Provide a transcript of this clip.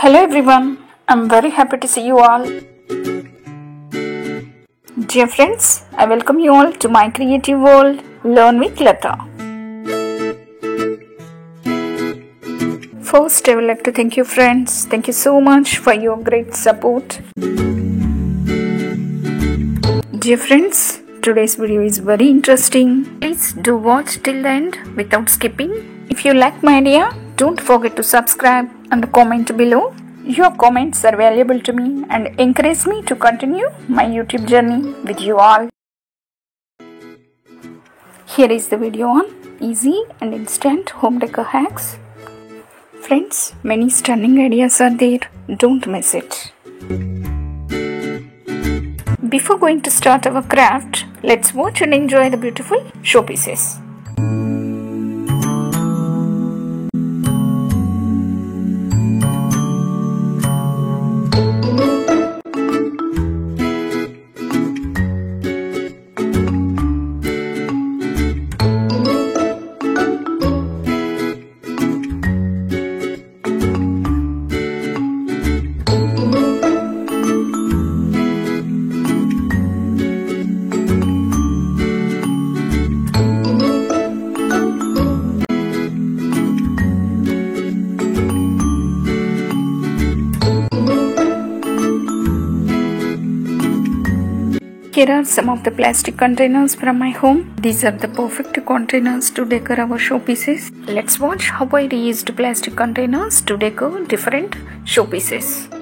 Hello everyone, I'm very happy to see you all. Dear friends, I welcome you all to my creative world, Learn with Lata. First, I would like to thank you friends. Thank you so much for your great support. Dear friends, today's video is very interesting. Please do watch till the end without skipping. If you like my idea, don't forget to subscribe and comment below. Your comments are valuable to me and encourage me to continue my YouTube journey with you all. Here is the video on easy and instant home decor hacks. Friends, many stunning ideas are there. Don't miss it. Before going to start our craft, let's watch and enjoy the beautiful showpieces. Here are some of the plastic containers from my home. These are the perfect containers to decor our showpieces. Let's watch how I reused plastic containers to decor different showpieces.